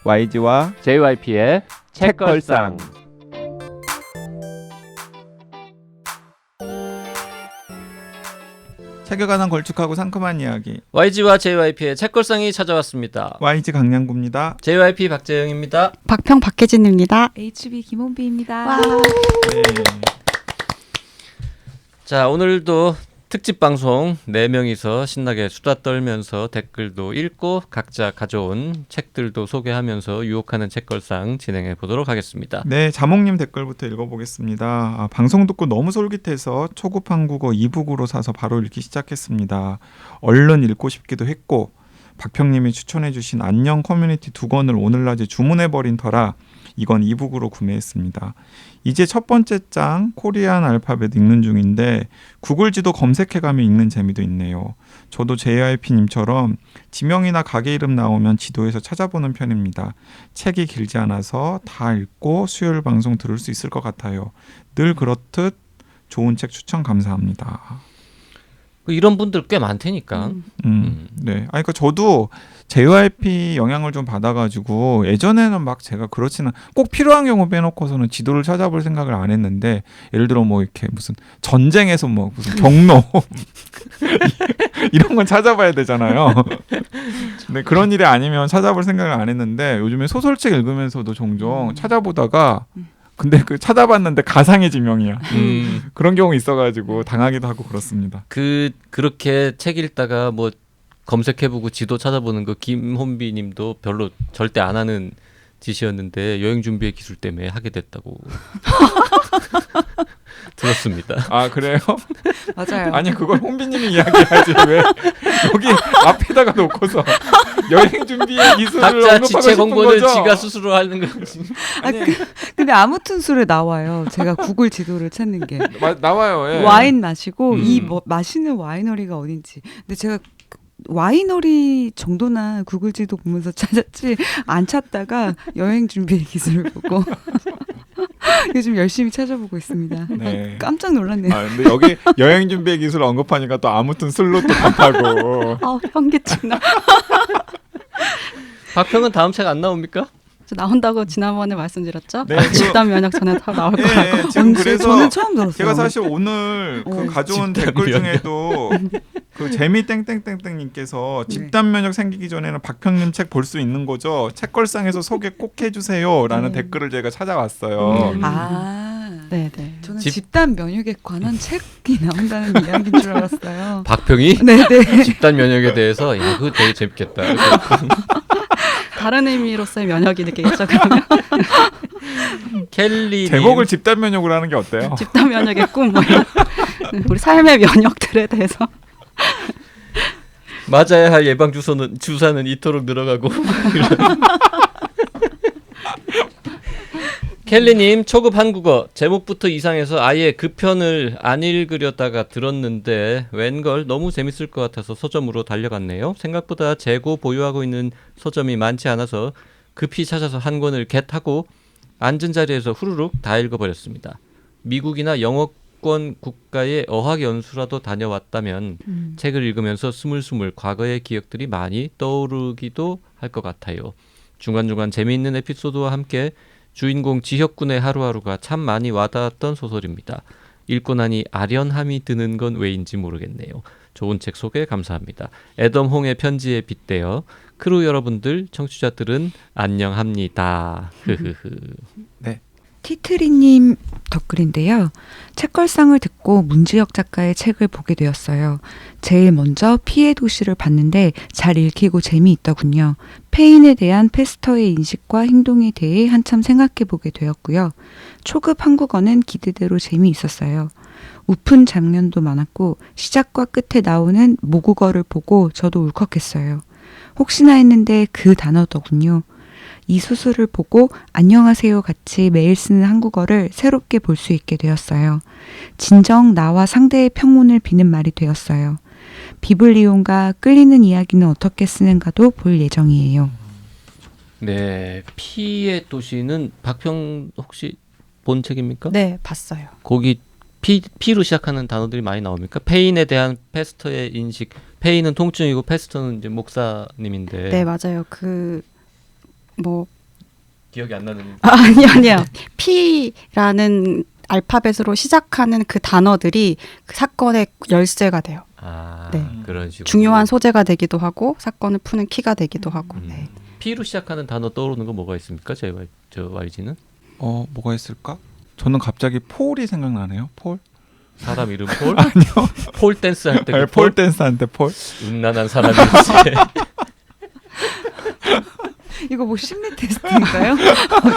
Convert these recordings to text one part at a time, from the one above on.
YG와 JYP의 책걸상. 책에 관한 걸쭉하고 상큼한 이야기. YG와 JYP의 책걸상이 찾아왔습니다. YG 강량구입니다. JYP 박재영입니다. 박평 박혜진입니다. HB 김원비입니다. 와. 네. 자, 오늘도 특집 방송 4명이서 신나게 수다 떨면서 댓글도 읽고 각자 가져온 책들도 소개하면서 유혹하는 책걸상 진행해 보도록 하겠습니다. 네, 자몽님 댓글부터 읽어보겠습니다. 방송 듣고 너무 솔깃해서 초급 한국어 이북으로 사서 바로 읽기 시작했습니다. 얼른 읽고 싶기도 했고 박평님이 추천해주신 안녕 커뮤니티 2권을 오늘날에 주문해버린 터라 이건 이북으로 구매했습니다. 이제 첫 번째 장 코리안 알파벳 읽는 중인데 구글 지도 검색해가며 읽는 재미도 있네요. 저도 JYP님처럼 지명이나 가게 이름 나오면 지도에서 찾아보는 편입니다. 책이 길지 않아서 다 읽고 수요일 방송 들을 수 있을 것 같아요. 늘 그렇듯 좋은 책 추천 감사합니다. 이런 분들 꽤 많다니까. 네. 그러니까 저도 JYP 영향을 좀 받아가지고 예전에는 막 제가 그렇지는 꼭 필요한 경우 빼놓고서는 지도를 찾아볼 생각을 안 했는데 예를 들어 뭐 이렇게 무슨 전쟁에서 뭐 무슨 경로 이런 건 찾아봐야 되잖아요. 근데 그런 일이 아니면 찾아볼 생각을 안 했는데 요즘에 소설책 읽으면서도 종종 찾아보다가 근데 그 찾아봤는데 가상의 지명이야. 그런 경우 있어가지고 당하기도 하고 그렇습니다. 그렇게 책 읽다가 뭐 검색해보고 지도 찾아보는 거 김혼비님도 별로 절대 안 하는 짓이었는데 여행 준비의 기술 때문에 하게 됐다고 들었습니다. 아 그래요? 맞아요. 아니 그걸 혼비님이 이야기하지 왜 여기 앞에다가 놓고서 여행 준비의 기술을 각자 언급하고 지체 싶은 공부는 거죠? 지가 스스로 하는 거지. 아니, 근데 아무튼 술에 나와요. 제가 구글 지도를 찾는 게 나와요. 예. 와인 마시고 이 뭐 마시는 와이너리가 어딘지. 근데 제가 와이너리 정도나 구글 지도 보면서 찾았지 안 찾다가 여행 준비의 기술을 보고 요즘 열심히 찾아보고 있습니다. 네. 깜짝 놀랐네요. 근데 여기 여행 준비의 기술 언급하니까 또 아무튼 술로 또 답하고. 현기증 나. 박평은 다음 책 안 나옵니까? 나온다고 지난번에 말씀드렸죠? 네, 집단 면역 전에 다 나올 거라고. 지금 그래서 저는 처음 들었어요. 제가 사실 오늘 그 가져온 댓글 중에도 그 재미 땡땡땡땡님께서 집단 면역 생기기 전에는 박평님 책 볼 수 있는 거죠. 책걸상에서 소개 꼭 해주세요라는 댓글을 제가 찾아왔어요. 네네. 저는 집단 면역에 관한 책이 나온다는 이야기인 줄 알았어요. 박평이 네네. 집단 면역에 대해서 야 그거 되게 재밌겠다. 다른 의미로서의 면역이 느끼겠죠. 그러면 켈리 제목을 집단 면역으로 하는 게 어때요? 집단 면역의 꿈 뭐 이런 우리 삶의 면역들에 대해서 맞아야 할 예방 주사는 이토록 늘어가고. 켈리님 초급 한국어 제목부터 이상해서 아예 그 편을 안 읽으려다가 들었는데 웬걸 너무 재밌을 것 같아서 서점으로 달려갔네요. 생각보다 재고 보유하고 있는 서점이 많지 않아서 급히 찾아서 한 권을 겟하고 앉은 자리에서 후루룩 다 읽어버렸습니다. 미국이나 영어권 국가의 어학연수라도 다녀왔다면 책을 읽으면서 스물스물 과거의 기억들이 많이 떠오르기도 할 것 같아요. 중간중간 재미있는 에피소드와 함께 주인공 지혁군의 하루하루가 참 많이 와닿았던 소설입니다. 읽고 나니 아련함이 드는 건 왜인지 모르겠네요. 좋은 책 소개 감사합니다. 애덤 홍의 편지에 빗대어 크루 여러분들 청취자들은 안녕합니다. 네. 티트리님 댓글인데요. 책걸상을 듣고 문지혁 작가의 책을 보게 되었어요. 제일 먼저 피해 도시를 봤는데 잘 읽히고 재미있더군요. 페인에 대한 패스터의 인식과 행동에 대해 한참 생각해보게 되었고요. 초급 한국어는 기대대로 재미있었어요. 웃픈 장면도 많았고 시작과 끝에 나오는 모국어를 보고 저도 울컥했어요. 혹시나 했는데 그 단어더군요. 이 수술을 보고 안녕하세요 같이 매일 쓰는 한국어를 새롭게 볼 수 있게 되었어요. 진정 나와 상대의 평온을 비는 말이 되었어요. 비블리온과 끌리는 이야기는 어떻게 쓰는가도 볼 예정이에요. 네, 피의 도시는 박평 혹시 본 책입니까? 네 봤어요. 거기 P로 시작하는 단어들이 많이 나옵니까? 페인에 대한 패스터의 인식. 페인은 통증이고 패스터는 이제 목사님인데. 네 맞아요. 그 뭐 기억이 안 나는. 아니요. P라는 알파벳으로 시작하는 그 단어들이 그 사건의 열쇠가 돼요. 네. 그런 식으로. 중요한 소재가 되기도 하고 사건을 푸는 키가 되기도 하고. 네. P로 시작하는 단어 떠오르는 거 뭐가 있습니까? 저 YG는? 뭐가 있을까? 저는 갑자기 폴이 생각나네요. 폴? 사람 이름 폴? 아니요. 폴 댄스 할 때 그 폴 댄스 한테 폴? 음란한 사람이었지. 이거 뭐 심리 테스트인가요?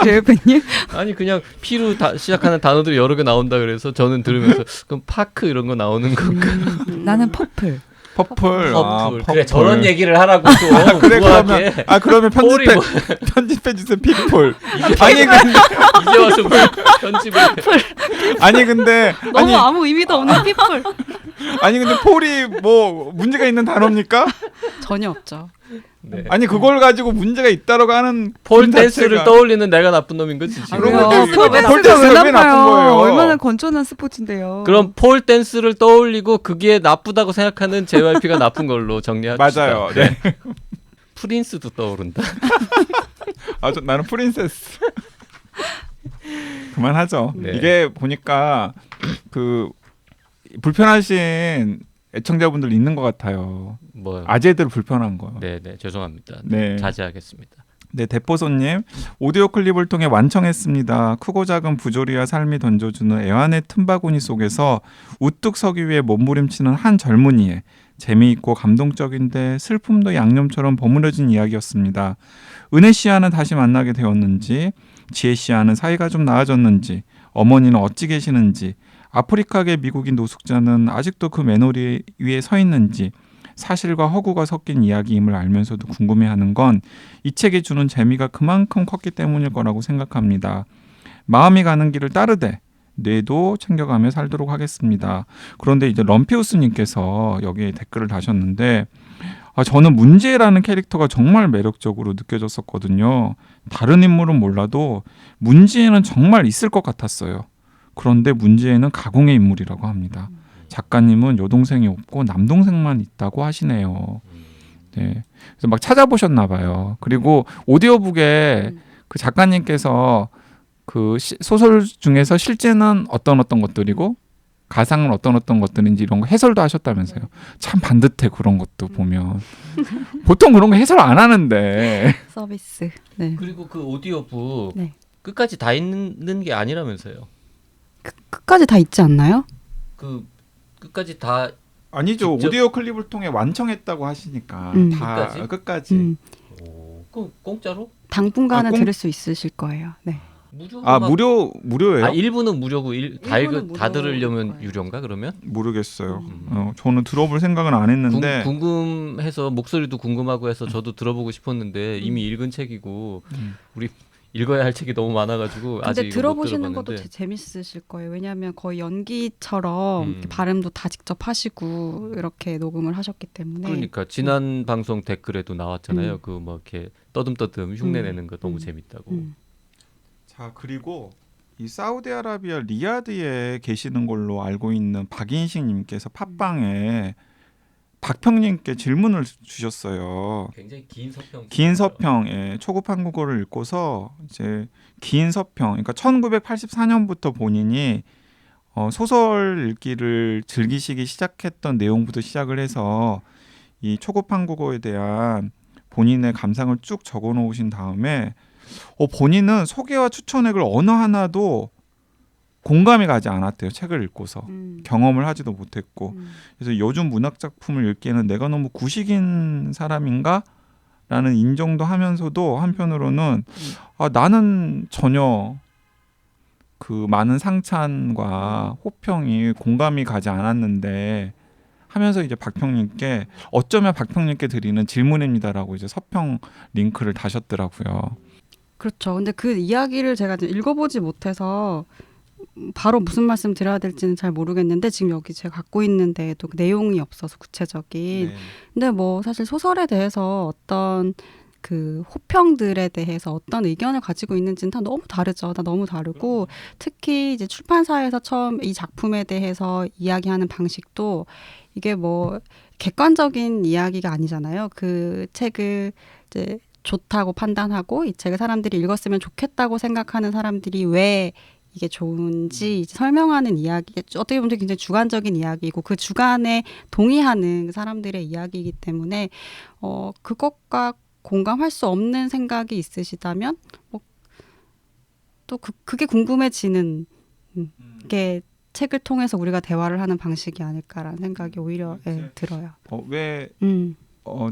제이프님? 아니 그냥 P로 시작하는 단어들이 여러 개 나온다 그래서 저는 들으면서 그럼 파크 이런 거 나오는 건가? 나는 퍼플. 퍼플. 퍼플. 그래 저런 얘기를 하라고 또. 그래 우아하게. 그러면 폴이 편집해 주세요. 픽폴. 아니 근데 이제 와서 뭐 편집을. 아니 근데 너무 아무 의미도 없는 피플. 아니 근데 폴이 뭐 문제가 있는 단어입니까? 전혀 없죠. 네. 아니 그걸 가지고 문제가 있다라고 하는 폴 분 댄스를 자체가- 떠올리는 내가 나쁜 놈인 거지 지금. 그런 거지. 폴 폴 댄스가 왜 댄스가 왜 나쁜 나빠요? 거예요? 얼마나 건전한 스포츠인데요. 그럼 폴 댄스를 떠올리고 그게 나쁘다고 생각하는 JYP가 나쁜 걸로 정리합시다. 맞아요. 네. 프린스도 떠오른다. 나는 프린세스. 그만하죠. 네. 이게 보니까 그 불편하신 애청자분들 있는 것 같아요. 뭐. 아재들 불편한 거. 네네 죄송합니다. 네. 자제하겠습니다. 네, 대포손님 오디오 클립을 통해 완청했습니다. 크고 작은 부조리와 삶이 던져주는 애환의 틈바구니 속에서 우뚝 서기 위해 몸부림치는 한 젊은이의 재미있고 감동적인데 슬픔도 양념처럼 버무려진 이야기였습니다. 은혜 씨와는 다시 만나게 되었는지, 지혜 씨와는 사이가 좀 나아졌는지, 어머니는 어찌 계시는지, 아프리카계 미국인 노숙자는 아직도 그 맨홀 위에 서 있는지, 사실과 허구가 섞인 이야기임을 알면서도 궁금해하는 건 이 책이 주는 재미가 그만큼 컸기 때문일 거라고 생각합니다. 마음이 가는 길을 따르되 뇌도 챙겨가며 살도록 하겠습니다. 그런데 이제 럼피우스님께서 여기에 댓글을 다셨는데 저는 문제라는 캐릭터가 정말 매력적으로 느껴졌었거든요. 다른 인물은 몰라도 문제는 정말 있을 것 같았어요. 그런데 문제는 가공의 인물이라고 합니다. 작가님은 여동생이 없고 남동생만 있다고 하시네요. 네. 그래서 막 찾아보셨나 봐요. 그리고 오디오북에 그 작가님께서 그 소설 중에서 실제는 어떤 것들이고 가상은 어떤 것들인지 이런 거 해설도 하셨다면서요. 참 반듯해 그런 것도 보면. 보통 그런 거 해설 안 하는데. 서비스. 네. 그리고 그 오디오북 네. 끝까지 다 있는 게 아니라면서요. 끝까지 다 있지 않나요? 그 끝까지 다 아니죠. 직접- 오디오 클립을 통해 완청했다고 하시니까 다 끝까지? 끝까지. 그 공짜로? 당분간은 공- 들을 수 있으실 거예요. 네. 무료? 무료예요? 일부는 무료고 다 일부는 다 무료일 들으려면 거예요. 유료인가 그러면? 모르겠어요. 저는 들어볼 생각은 안 했는데 궁금해서 목소리도 궁금하고 해서 저도 들어보고 싶었는데 이미 읽은 책이고 우리 읽어야 할 책이 너무 많아가지고 아직 근데 이거 못 들어보시는 것도 들어봤는데. 재밌으실 거예요. 왜냐하면 거의 연기처럼 이렇게 발음도 다 직접 하시고 이렇게 녹음을 하셨기 때문에. 그러니까 지난 방송 댓글에도 나왔잖아요. 그 뭐 이렇게 떠듬떠듬 흉내내는 거 너무 재밌다고. 자, 그리고 이 사우디아라비아 리야드에 계시는 걸로 알고 있는 박인식 님께서 팟빵에 박평님께 질문을 주셨어요. 굉장히 긴 서평. 긴 서평에 초급 한국어를 읽고서 이제 긴 서평, 그러니까 1984년부터 본인이 소설 읽기를 즐기시기 시작했던 내용부터 시작을 해서 이 초급 한국어에 대한 본인의 감상을 쭉 적어 놓으신 다음에 본인은 소개와 추천액을 어느 하나도 공감이 가지 않았대요. 책을 읽고서. 경험을 하지도 못했고. 그래서 요즘 문학 작품을 읽기에는 내가 너무 구식인 사람인가? 라는 인정도 하면서도 한편으로는 나는 전혀 그 많은 상찬과 호평이 공감이 가지 않았는데 하면서 이제 박평님께 어쩌면 박평님께 드리는 질문입니다라고 이제 서평 링크를 다셨더라고요. 그렇죠. 근데 그 이야기를 제가 이제 읽어보지 못해서 바로 무슨 말씀 드려야 될지는 잘 모르겠는데 지금 여기 제가 갖고 있는데도 내용이 없어서 구체적인. 네. 근데 뭐 사실 소설에 대해서 어떤 그 호평들에 대해서 어떤 의견을 가지고 있는지는 다 너무 다르죠. 다 너무 다르고 특히 이제 출판사에서 처음 이 작품에 대해서 이야기하는 방식도 이게 뭐 객관적인 이야기가 아니잖아요. 그 책을 이제 좋다고 판단하고 이 책을 사람들이 읽었으면 좋겠다고 생각하는 사람들이 왜 이게 좋은지 이제 설명하는 이야기, 어떻게 보면 굉장히 주관적인 이야기이고 그 주관에 동의하는 사람들의 이야기이기 때문에 그것과 공감할 수 없는 생각이 있으시다면 또 그게 궁금해지는 게 책을 통해서 우리가 대화를 하는 방식이 아닐까라는 생각이 오히려 들어요. 왜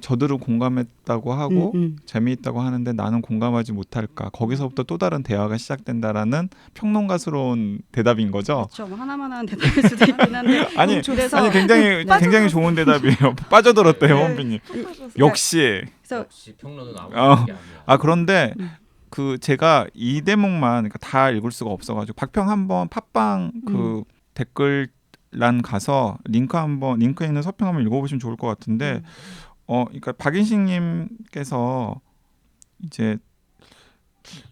저들은 공감했다고 하고 재미있다고 하는데 나는 공감하지 못할까? 거기서부터 또 다른 대화가 시작된다라는 평론가스러운 대답인 거죠. 그렇죠. 뭐 하나만 하는 대답일 수도 있긴 한데 아니 그래서 굉장히 좋은 대답이에요. 빠져들었대요, 원빈님. 역시. 그래서 역시 평론은 아무런 게 아니야. 그런데 그 제가 이 대목만 그러니까 다 읽을 수가 없어가지고 박평 한번 팟빵 그 댓글란 가서 링크에 있는 서평 한번 읽어보시면 좋을 것 같은데 그러니까 박인식님께서 이제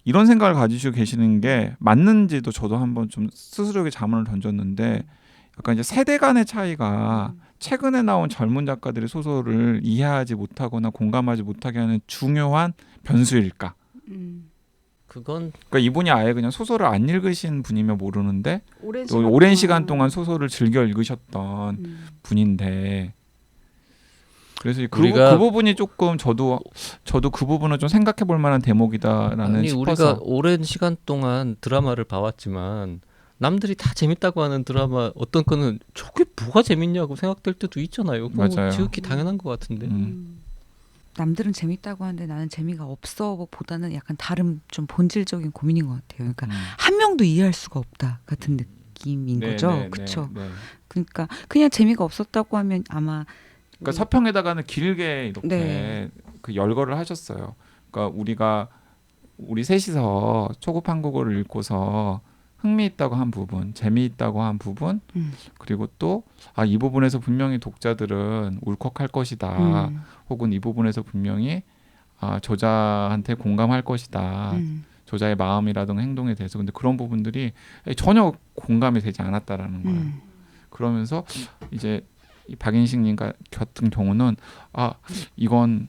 이런 생각을 가지시고 계시는 게 맞는지도 저도 한번 좀 스스로에게 자문을 던졌는데 약간 이제 세대 간의 차이가 최근에 나온 젊은 작가들의 소설을 이해하지 못하거나 공감하지 못하게 하는 중요한 변수일까? 그건 그러니까 이분이 아예 그냥 소설을 안 읽으신 분이면 모르는데 또 오랜 시간 동안 소설을 즐겨 읽으셨던 분인데 그래서 그 부분이 조금 저도 그 부분은 좀 생각해 볼 만한 대목이다라는 아니 싶어서 우리가 오랜 시간 동안 드라마를 봐왔지만 남들이 다 재밌다고 하는 드라마 어떤 거는 저게 뭐가 재밌냐고 생각될 때도 있잖아요. 맞아요. 지극히 당연한 것 같은데. 남들은 재밌다고 하는데 나는 재미가 없어 보다는 약간 다른 좀 본질적인 고민인 것 같아요. 그러니까 한 명도 이해할 수가 없다 같은 느낌인 거죠. 그렇죠. 그러니까 그냥 재미가 없었다고 하면 아마 그러니까 서평에다가는 길게 이렇게 그 열거를 하셨어요. 그러니까 우리 셋이서 초급 한국어를 읽고서 흥미있다고 한 부분, 재미있다고 한 부분, 그리고 또 이 부분에서 분명히 독자들은 울컥할 것이다. 혹은 이 부분에서 분명히 저자한테 공감할 것이다. 저자의 마음이라든가 행동에 대해서 근데 그런 부분들이 전혀 공감이 되지 않았다라는 거예요. 그러면서 이제 이 박인식님 같은 경우는 이건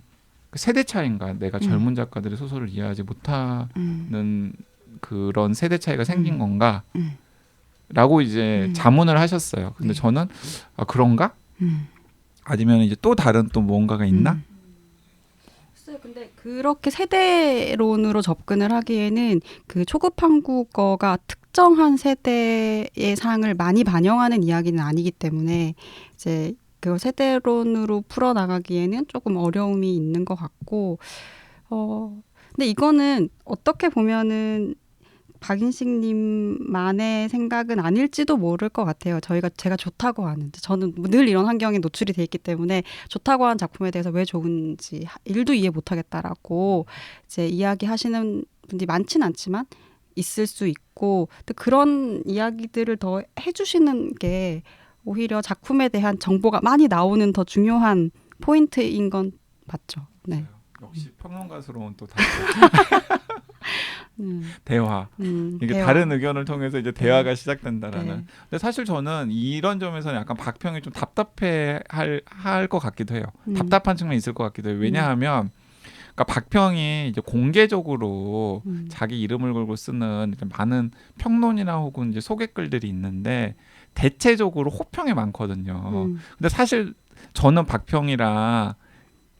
세대 차이인가 내가 젊은 작가들의 소설을 이해하지 못하는 그런 세대 차이가 생긴 건가? 라고 이제 자문을 하셨어요. 근데 저는 그런가? 아니면 이제 또 다른 또 뭔가가 있나? 근데 그렇게 세대론으로 접근을 하기에는 그 초급 한국어가 특정한 세대의 상을 많이 반영하는 이야기는 아니기 때문에 이제 그 세대론으로 풀어 나가기에는 조금 어려움이 있는 것 같고, 근데 이거는 어떻게 보면은 박인식님만의 생각은 아닐지도 모를 것 같아요. 제가 좋다고 하는, 저는 늘 이런 환경에 노출이 돼 있기 때문에 좋다고 하는 작품에 대해서 왜 좋은지 일도 이해 못하겠다라고 이제 이야기하시는 분들이 많지는 않지만 있을 수 있고, 또 그런 이야기들을 더 해주시는 게 오히려 작품에 대한 정보가 많이 나오는 더 중요한 포인트인 건 맞죠. 네. 역시 평론가스러운 또 대화. 이게 대화. 다른 의견을 통해서 이제 대화가 시작된다라는. 네. 근데 사실 저는 이런 점에서는 약간 박평이 좀 답답해 할 것 같기도 해요. 답답한 측면이 있을 것 같기도 해요. 왜냐하면 그러니까 박평이 이제 공개적으로 자기 이름을 걸고 쓰는 많은 평론이나 혹은 이제 소개글들이 있는데 대체적으로 호평이 많거든요. 근데 사실 저는 박평이랑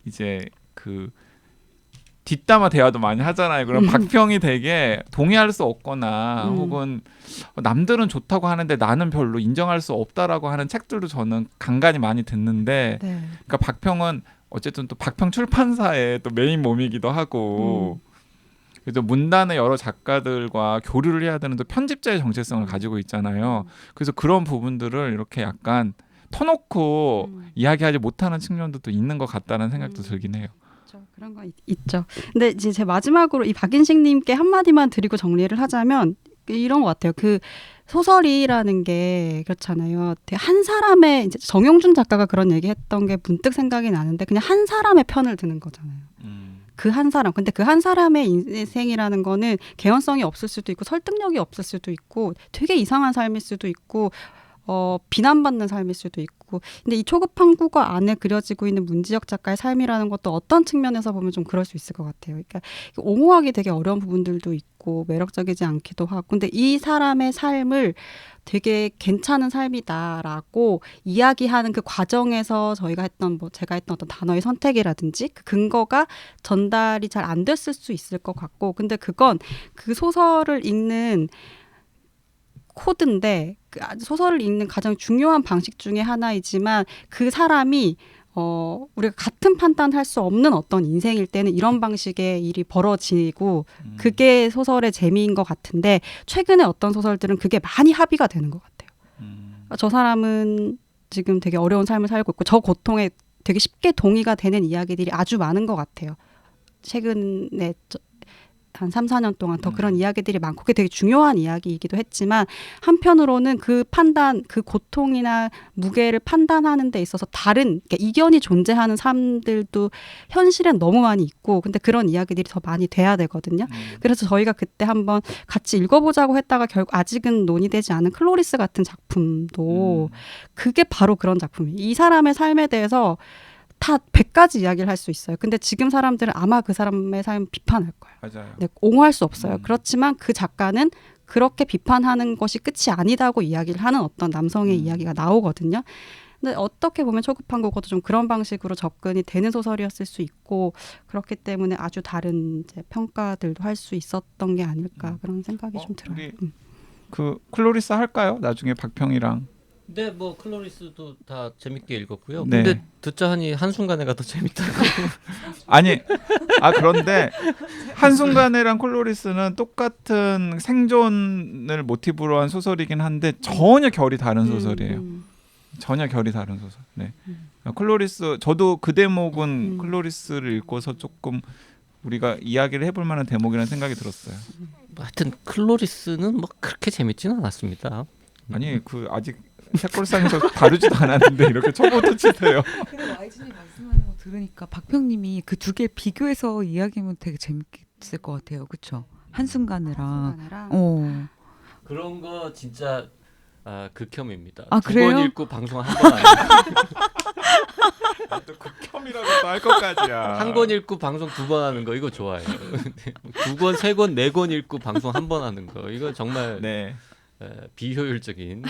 이제 그 뒷담화 대화도 많이 하잖아요. 그럼 박평이 되게 동의할 수 없거나 혹은 남들은 좋다고 하는데 나는 별로 인정할 수 없다라고 하는 책들도 저는 간간히 많이 듣는데 그러니까 박평은 어쨌든 또 박평 출판사의 또 메인 몸이기도 하고 그래서 문단의 여러 작가들과 교류를 해야 되는 또 편집자의 정체성을 가지고 있잖아요. 그래서 그런 부분들을 이렇게 약간 터놓고 이야기하지 못하는 측면도 또 있는 것 같다는 생각도 들긴 해요. 그런 거 있죠. 근데 이제 제 마지막으로 이 박인식님께 한마디만 드리고 정리를 하자면 이런 것 같아요. 그 소설이라는 게 그렇잖아요. 한 사람의, 이제 정용준 작가가 그런 얘기했던 게 문득 생각이 나는데 그냥 한 사람의 편을 드는 거잖아요. 그 한 사람. 근데 그 한 사람의 인생이라는 거는 개연성이 없을 수도 있고 설득력이 없을 수도 있고 되게 이상한 삶일 수도 있고 비난받는 삶일 수도 있고. 근데 이 초급 한국어 안에 그려지고 있는 문지혁 작가의 삶이라는 것도 어떤 측면에서 보면 좀 그럴 수 있을 것 같아요. 그러니까 옹호하기 되게 어려운 부분들도 있고 매력적이지 않기도 하고. 근데 이 사람의 삶을 되게 괜찮은 삶이다라고 이야기하는 그 과정에서 저희가 했던 제가 했던 어떤 단어의 선택이라든지 그 근거가 전달이 잘 안 됐을 수 있을 것 같고. 근데 그건 그 소설을 읽는 코드인데 그 소설을 읽는 가장 중요한 방식 중에 하나이지만 그 사람이 우리가 같은 판단할 수 없는 어떤 인생일 때는 이런 방식의 일이 벌어지고 그게 소설의 재미인 것 같은데 최근에 어떤 소설들은 그게 많이 합의가 되는 것 같아요. 저 사람은 지금 되게 어려운 삶을 살고 있고 저 고통에 되게 쉽게 동의가 되는 이야기들이 아주 많은 것 같아요. 최근에 한 3, 4년 동안 더 그런 이야기들이 많고 그게 되게 중요한 이야기이기도 했지만 한편으로는 그 판단, 그 고통이나 무게를 판단하는 데 있어서 다른 그러니까 이견이 존재하는 삶들도 현실엔 너무 많이 있고 근데 그런 이야기들이 더 많이 돼야 되거든요. 그래서 저희가 그때 한번 같이 읽어보자고 했다가 결국 아직은 논의되지 않은 클로리스 같은 작품도 그게 바로 그런 작품이에요. 이 사람의 삶에 대해서 다 100가지 이야기를 할 수 있어요. 근데 지금 사람들은 아마 그 사람의 삶 비판할 거예요. 맞아요. 네, 옹호할 수 없어요. 그렇지만 그 작가는 그렇게 비판하는 것이 끝이 아니다고 이야기를 하는 어떤 남성의 이야기가 나오거든요. 근데 어떻게 보면 초급 한국어도 좀 그런 방식으로 접근이 되는 소설이었을 수 있고 그렇기 때문에 아주 다른 이제 평가들도 할 수 있었던 게 아닐까 그런 생각이 좀 들어요. 우리 그 클로리스 할까요? 나중에 박평이랑. 네, 뭐 클로리스도 다 재밌게 읽었고요. 네. 근데 듣자 하니 한순간에가 더 재밌다고. 아니, 그런데 한순간에랑 클로리스는 똑같은 생존을 모티브로 한 소설이긴 한데 전혀 결이 다른 소설이에요. 전혀 결이 다른 소설. 네. 클로리스 저도 그 대목은 클로리스를 읽고서 조금 우리가 이야기를 해볼 만한 대목이라는 생각이 들었어요. 하여튼 클로리스는 뭐 그렇게 재밌지는 않았습니다. 아니 그 아직 책걸상에서 다루지도 않았는데 이렇게 초보도 치세요. 근데 YG님 말씀하는 거 들으니까 박평님이 그 두 개 비교해서 이야기하면 되게 재밌을 것 같아요. 그렇죠? 한순간이랑. 그런 거 진짜 극혐입니다. 아, 두 그래요? 번 읽고 방송 한 번 안 하는 또 극혐이라고 할 것까지야. 한 권 읽고 방송 2번 하는 거 이거 좋아해요. 2권, 3권, 4권 읽고 방송 한 번 하는 거 이거 정말 네. 비효율적인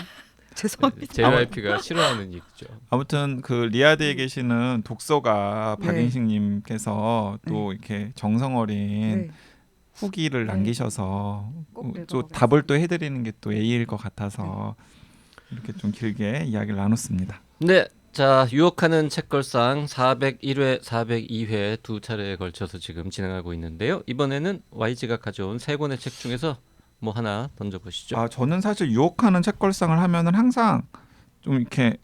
죄송합니다. JYP가 싫어하는 얘기죠. 아무튼 그 리아드에 계시는 독서가 네. 박인식님께서 또 이렇게 정성 어린 네. 후기를 네. 남기셔서 꼭 또 읽어보겠습니다. 답을 또 해드리는 게 또 예의일 것 같아서 이렇게 좀 길게 이야기를 나눴습니다. 네, 자 유혹하는 책걸상 401회, 402회 두 차례에 걸쳐서 지금 진행하고 있는데요. 이번에는 YG가 가져온 3권의 책 중에서 뭐 하나 던져보시죠. 저는 사실 유혹하는 책걸상을 하면은 항상 좀 이렇게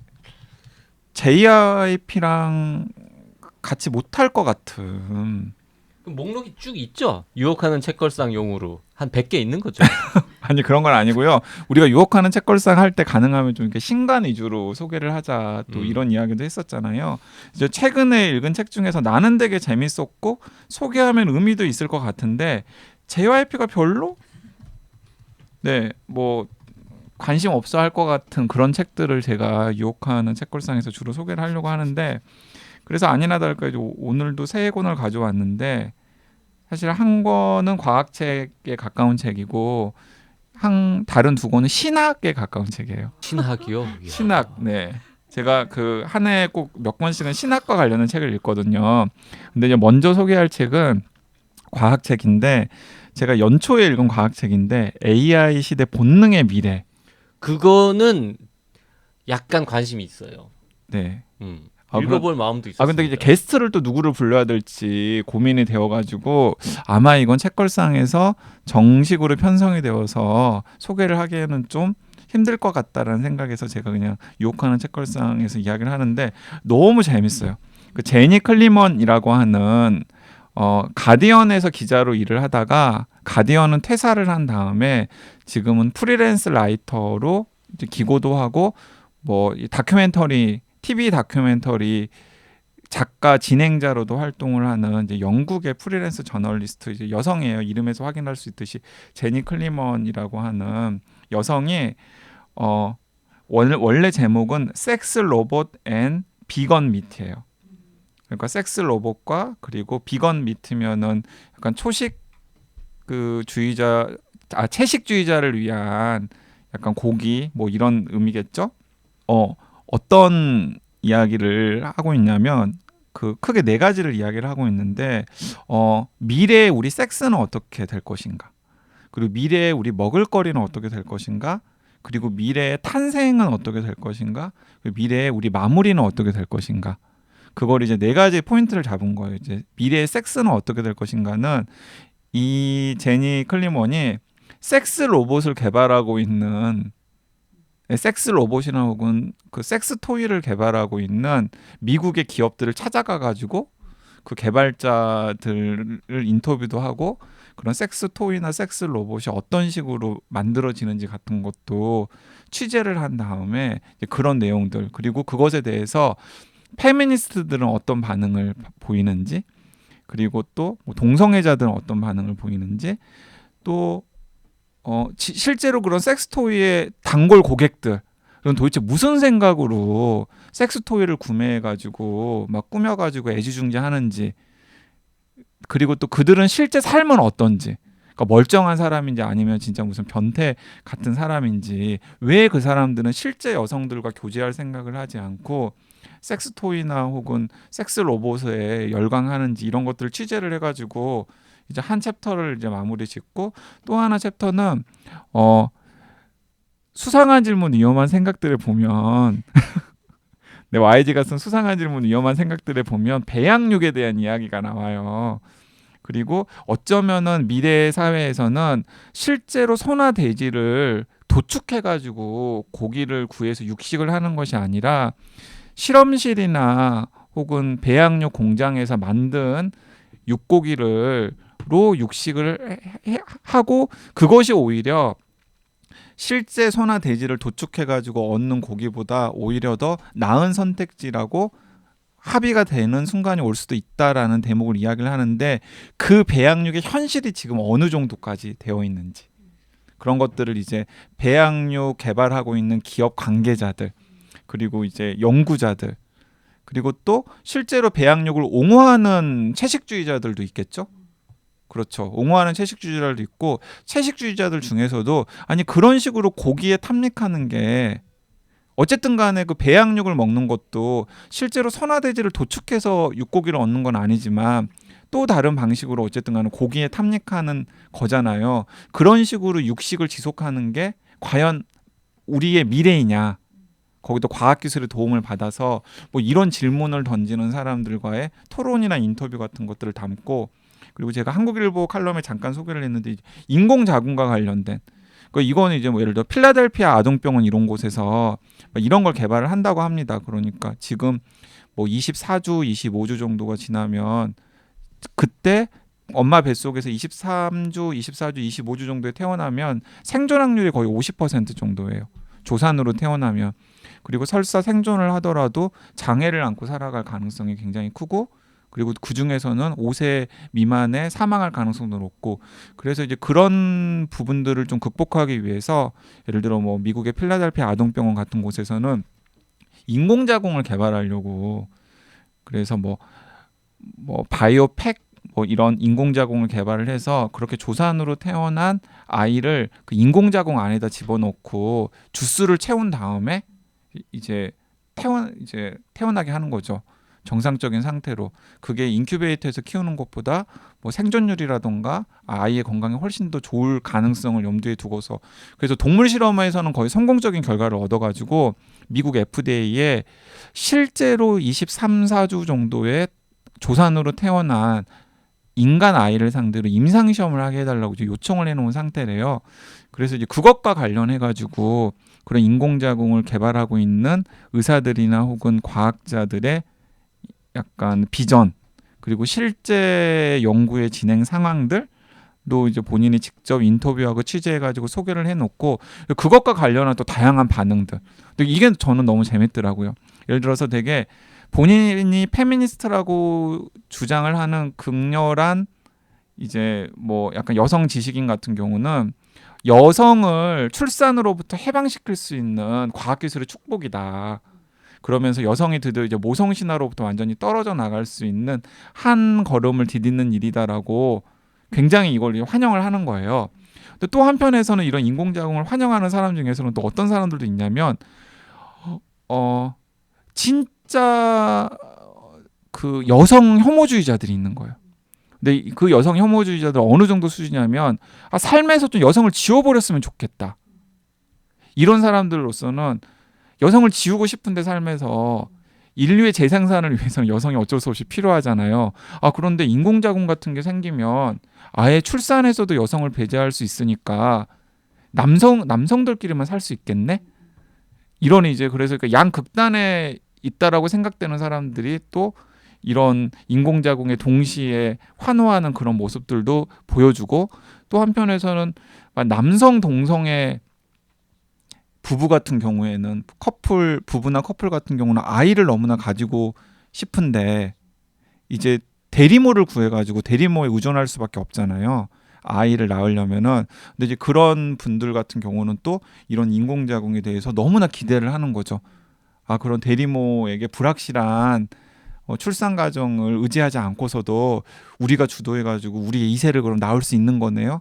JYP랑 같이 못할 것 같은. 그럼 목록이 쭉 있죠. 유혹하는 책걸상 용으로 한 100개 있는 거죠. 아니 그런 건 아니고요. 우리가 유혹하는 책걸상 할 때 가능하면 좀 이렇게 신간 위주로 소개를 하자 또 이런 이야기도 했었잖아요. 이제 최근에 읽은 책 중에서 나는 되게 재밌었고 소개하면 의미도 있을 것 같은데 JYP가 별로 뭐 관심 없어 할 것 같은 그런 책들을 제가 유혹하는 책걸상에서 주로 소개를 하려고 하는데 그래서 아니나 다를까 오늘도 3권을 가져왔는데 사실 한 권은 과학책에 가까운 책이고 다른 2권은 신학에 가까운 책이에요. 신학이요? 신학. 네. 제가 그 한 해에 꼭 몇 권씩은 신학과 관련된 책을 읽거든요. 근데 이제 먼저 소개할 책은 과학책인데 제가 연초에 읽은 과학책인데 AI 시대 본능의 미래. 그거는 약간 관심이 있어요. 네. 읽어볼 마음도 있어요. 근데 이제 게스트를 또 누구를 불러야 될지 고민이 되어가지고 아마 이건 책걸상에서 정식으로 편성이 되어서 소개를 하기에는 좀 힘들 것 같다라는 생각에서 제가 그냥 유혹하는 책걸상에서 이야기를 하는데 너무 재밌어요. 그 제니 클리먼이라고 하는 가디언에서 기자로 일을 하다가 가디언은 퇴사를 한 다음에 지금은 프리랜스 라이터로 이제 기고도 하고 뭐 TV 다큐멘터리 작가 진행자로도 활동을 하는 이제 영국의 프리랜스 저널리스트 이제 여성이에요. 이름에서 확인할 수 있듯이 제니 클리먼이라고 하는 여성이 원래 제목은 섹스 로봇 앤 비건 미트예요. 그러니까 섹스 로봇과 그리고 비건 미트면은 약간 초식 그 주의자, 채식주의자를 위한 약간 고기 뭐 이런 의미겠죠. 어떤 이야기를 하고 있냐면 그 크게 네 가지를 이야기를 하고 있는데 미래의 우리 섹스는 어떻게 될 것인가, 그리고 미래의 우리 먹을거리는 어떻게 될 것인가, 그리고 미래의 탄생은 어떻게 될 것인가, 그리고 미래의 우리 마무리는 어떻게 될 것인가. 그걸 이제 네 가지 포인트를 잡은 거예요. 이제 미래의 섹스는 어떻게 될 것인가는 이 제니 클리먼이 섹스 로봇을 개발하고 있는, 섹스 로봇이나 혹은 그 섹스 토이를 개발하고 있는 미국의 기업들을 찾아가 가지고 그 개발자들을 인터뷰도 하고 그런 섹스 토이나 섹스 로봇이 어떤 식으로 만들어지는지 같은 것도 취재를 한 다음에 그런 내용들, 그리고 그것에 대해서 페미니스트들은 어떤 반응을 보이는지, 그리고 또 동성애자들은 어떤 반응을 보이는지, 또 실제로 그런 섹스토이의 단골 고객들 그럼 도대체 무슨 생각으로 섹스토이를 구매해가지고 막 꾸며가지고 애지중지하는지, 그리고 또 그들은 실제 삶은 어떤지, 그러니까 멀쩡한 사람인지 아니면 진짜 무슨 변태 같은 사람인지, 왜 그 사람들은 실제 여성들과 교제할 생각을 하지 않고 섹스토이나 혹은 섹스 로봇에 열광하는지, 이런 것들을 취재를 해가지고 이제 한 챕터를 이제 마무리 짓고, 또 하나 챕터는 수상한 질문 위험한 생각들을 보면 내 YG가 쓴 수상한 질문 위험한 생각들을 보면 배양육에 대한 이야기가 나와요. 그리고 어쩌면은 미래 사회에서는 실제로 소나 돼지를 도축해가지고 고기를 구해서 육식을 하는 것이 아니라 실험실이나 혹은 배양육 공장에서 만든 육고기로 육식을 하고, 그것이 오히려 실제 소나 돼지를 도축해가지고 얻는 고기보다 오히려 더 나은 선택지라고 합의가 되는 순간이 올 수도 있다라는 대목을 이야기를 하는데, 그 배양육의 현실이 지금 어느 정도까지 되어 있는지, 그런 것들을 이제 배양육 개발하고 있는 기업 관계자들, 그리고 이제 연구자들, 그리고 또 실제로 배양육을 옹호하는 채식주의자들도 있겠죠. 그렇죠. 옹호하는 채식주의자들도 있고, 채식주의자들 중에서도 아니 그런 식으로 고기에 탐닉하는 게 어쨌든 간에 그 배양육을 먹는 것도 실제로 선화돼지를 도축해서 육고기를 얻는 건 아니지만 또 다른 방식으로 어쨌든 간에 고기에 탐닉하는 거잖아요. 그런 식으로 육식을 지속하는 게 과연 우리의 미래이냐, 거기도 과학기술의 도움을 받아서 뭐 이런 질문을 던지는 사람들과의 토론이나 인터뷰 같은 것들을 담고, 그리고 제가 한국일보 칼럼에 잠깐 소개를 했는데 인공자궁과 관련된 이거는 이제 뭐 예를 들어 필라델피아 아동병원 이런 곳에서 이런 걸 개발을 한다고 합니다. 그러니까 지금 뭐 24주, 25주 정도가 지나면 그때 엄마 뱃속에서 23주, 24주, 25주 정도에 태어나면 생존 확률이 거의 50% 정도예요. 조산으로 태어나면. 그리고 설사 생존을 하더라도 장애를 안고 살아갈 가능성이 굉장히 크고, 그리고 그 중에서는 5세 미만의 사망할 가능성도 높고, 그래서 이제 그런 부분들을 좀 극복하기 위해서 예를 들어 뭐 미국의 필라델피아 아동병원 같은 곳에서는 인공자궁을 개발하려고, 그래서 뭐 바이오팩 뭐 이런 인공자궁을 개발을 해서 그렇게 조산으로 태어난 아이를 그 인공자궁 안에다 집어넣고 주스를 채운 다음에 이제 태어나게 하는 거죠. 정상적인 상태로. 그게 인큐베이터에서 키우는 것보다 뭐 생존율이라던가 아이의 건강에 훨씬 더 좋을 가능성을 염두에 두고서, 그래서 동물 실험에서는 거의 성공적인 결과를 얻어가지고 미국 FDA에 실제로 23, 4주 정도의 조산으로 태어난 인간 아이를 상대로 임상 시험을 하게 해달라고 이제 요청을 해놓은 상태래요. 그래서 이제 그것과 관련해가지고 그런 인공자궁을 개발하고 있는 의사들이나 혹은 과학자들의 약간 비전, 그리고 실제 연구의 진행 상황들도 이제 본인이 직접 인터뷰하고 취재해가지고 소개를 해놓고, 그것과 관련한 또 다양한 반응들. 근데 이게 저는 너무 재밌더라고요. 예를 들어서 되게 본인이 페미니스트라고 주장을 하는 극렬한 이제 뭐 약간 여성 지식인 같은 경우는 여성을 출산으로부터 해방시킬 수 있는 과학기술의 축복이다. 그러면서 여성이 드디어 이제 모성 신화로부터 완전히 떨어져 나갈 수 있는 한 걸음을 디디는 일이다라고 굉장히 이걸 환영을 하는 거예요. 근데 또 한편에서는 이런 인공자궁을 환영하는 사람 중에서는 또 어떤 사람들도 있냐면 진짜 그 여성 혐오주의자들이 있는 거예요. 근데 그 여성 혐오주의자들 어느 정도 수준이냐면 삶에서 좀 여성을 지워버렸으면 좋겠다. 이런 사람들로서는 여성을 지우고 싶은데 삶에서 인류의 재생산을 위해서는 여성이 어쩔 수 없이 필요하잖아요. 그런데 인공자궁 같은 게 생기면 아예 출산에서도 여성을 배제할 수 있으니까 남성들끼리만 살 수 있겠네? 이런 이제 그래서 양극단에 있다라고 생각되는 사람들이 또 이런 인공자궁에 동시에 환호하는 그런 모습들도 보여주고 또 한편에서는 남성 동성의 부부 같은 경우에는 부부나 커플 같은 경우는 아이를 너무나 가지고 싶은데 이제 대리모를 구해가지고 대리모에 의존할 수밖에 없잖아요. 아이를 낳으려면은. 근데 이제 그런 분들 같은 경우는 또 이런 인공자궁에 대해서 너무나 기대를 하는 거죠. 그런 대리모에게 불확실한 출산 과정을 의지하지 않고서도 우리가 주도해가지고 우리의 이세를 그럼 낳을 수 있는 거네요.